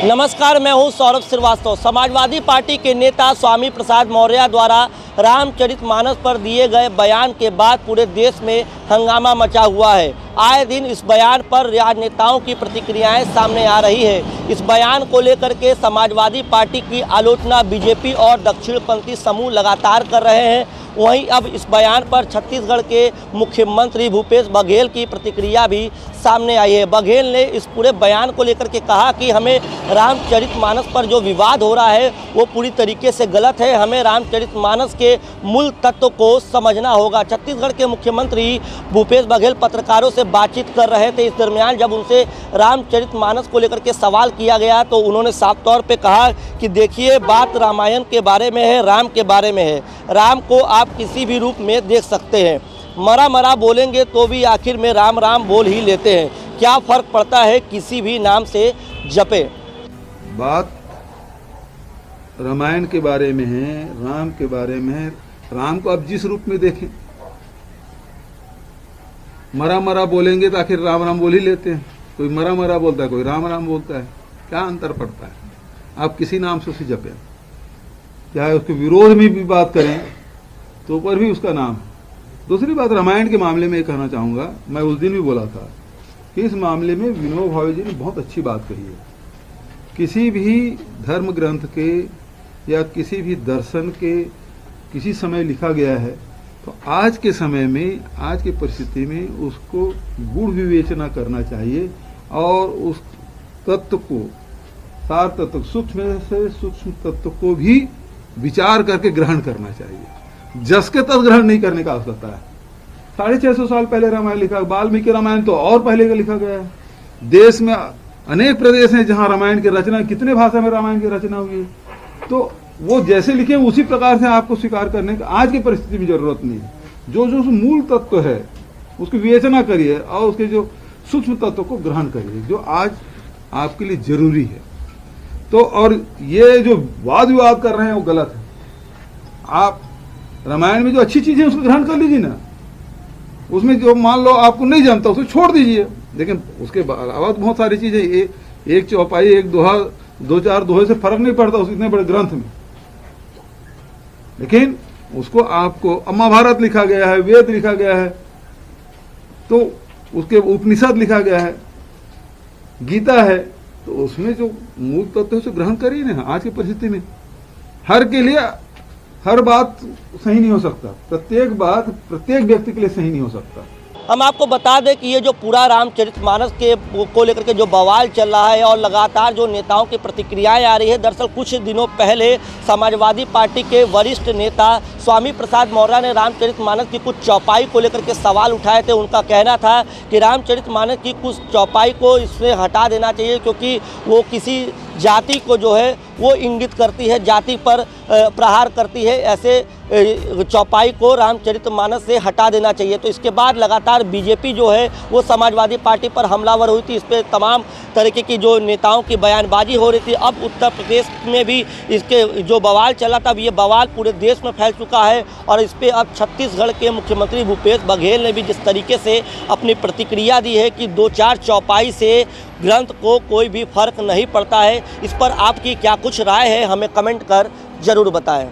नमस्कार, मैं हूं सौरभ श्रीवास्तव। समाजवादी पार्टी के नेता स्वामी प्रसाद मौर्य द्वारा रामचरितमानस पर दिए गए बयान के बाद पूरे देश में हंगामा मचा हुआ है। आए दिन इस बयान पर राजनेताओं की प्रतिक्रियाएं सामने आ रही है। इस बयान को लेकर के समाजवादी पार्टी की आलोचना बीजेपी और दक्षिणपंथी समूह लगातार कर रहे हैं। वहीं अब इस बयान पर छत्तीसगढ़ के मुख्यमंत्री भूपेश बघेल की प्रतिक्रिया भी सामने आई है। बघेल ने इस पूरे बयान को लेकर के कहा कि हमें रामचरितमानस पर जो विवाद हो रहा है वो पूरी तरीके से गलत है। हमें रामचरितमानस के मूल तत्व को समझना होगा। छत्तीसगढ़ के मुख्यमंत्री भूपेश बघेल पत्रकारों से बातचीत कर रहे थे। इस दरमियान जब उनसे रामचरितमानस को लेकर के सवाल किया गया तो उन्होंने साफ तौर पे कहा कि देखिए, बात रामायण के बारे में है, राम के बारे में है। राम को आप किसी भी रूप में देख सकते हैं। मरा मरा बोलेंगे तो भी आखिर में राम राम बोल ही लेते हैं। क्या फ़र्क पड़ता है किसी भी नाम से जपे। बात रामायण के बारे में है, राम के बारे में है। राम को आप जिस रूप में देखें, मरा मरा बोलेंगे तो आखिर राम राम बोल ही लेते हैं। कोई मरा मरा बोलता है, कोई राम राम बोलता है। क्या अंतर पड़ता है? आप किसी नाम से उसे जपें, चाहे उसके विरोध में भी बात करें तो ऊपर भी उसका नाम है। दूसरी बात, रामायण के मामले में कहना चाहूँगा, मैं उस दिन भी बोला था कि इस मामले में विनोद भावे जी ने बहुत अच्छी बात कही है। किसी भी धर्म ग्रंथ के या किसी भी दर्शन के किसी समय लिखा गया है तो आज के समय में, आज की परिस्थिति में उसको गूढ़ विवेचना करना चाहिए और उस तत्व को, सार तत्व, सूक्ष्म से सूक्ष्म तत्व को भी विचार करके ग्रहण करना चाहिए। जस के तस ग्रहण नहीं करने का आवश्यकता है। 650 साल पहले रामायण लिखा, वाल्मीकि रामायण तो और पहले का लिखा गया है। देश में अनेक प्रदेश हैं जहां रामायण की रचना, कितने भाषा में रामायण की रचना हुई है। तो वो जैसे लिखे उसी प्रकार से आपको स्वीकार करने की आज की परिस्थिति में जरूरत नहीं है। जो जो मूल तत्व है उसकी विवेचना करिए और उसके जो सूक्ष्म तत्व को ग्रहण करिए, जो आज आपके लिए जरूरी है। तो और ये जो वाद विवाद कर रहे हैं वो गलत है। आप रामायण में जो अच्छी चीजें उसको ग्रहण कर लीजिए ना। उसमें जो मान लो आपको नहीं जानता उसे छोड़ दीजिए, लेकिन उसके अलावा बहुत सारी चीजें, एक चौपाई, एक दोहा, 2-4 दोहे से फर्क नहीं पड़ता उस इतने बड़े ग्रंथ में। लेकिन उसको आपको, महाभारत लिखा गया है, वेद लिखा गया है, तो उसके उपनिषद लिखा गया है, गीता है, तो उसमें जो मूल तत्व है उसे ग्रहण करिए ना। आज की परिस्थिति में हर के लिए हर बात सही नहीं हो सकता। प्रत्येक बात प्रत्येक व्यक्ति के लिए सही नहीं हो सकता। हम आपको बता दें कि ये जो पूरा रामचरितमानस के को लेकर के जो बवाल चल रहा है और लगातार जो नेताओं की प्रतिक्रियाएं आ रही है, दरअसल कुछ दिनों पहले समाजवादी पार्टी के वरिष्ठ नेता स्वामी प्रसाद मौर्य ने रामचरितमानस की कुछ चौपाई को लेकर के सवाल उठाए थे। उनका कहना था कि रामचरितमानस की कुछ चौपाई को इससे हटा देना चाहिए क्योंकि वो किसी जाति को जो है वो इंगित करती है, जाति पर प्रहार करती है। ऐसे चौपाई को रामचरितमानस से हटा देना चाहिए। तो इसके बाद लगातार बीजेपी जो है वो समाजवादी पार्टी पर हमलावर हुई थी। इस पर तमाम तरीके की जो नेताओं की बयानबाजी हो रही थी। अब उत्तर प्रदेश में भी इसके जो बवाल चला था, अब ये बवाल पूरे देश में फैल चुका है और इस पर अब छत्तीसगढ़ के मुख्यमंत्री भूपेश बघेल ने भी जिस तरीके से अपनी प्रतिक्रिया दी है कि 2-4 चौपाई से ग्रंथ को कोई भी फर्क नहीं पड़ता है। इस पर आपकी क्या कुछ राय है, हमें कमेंट कर जरूर बताएं।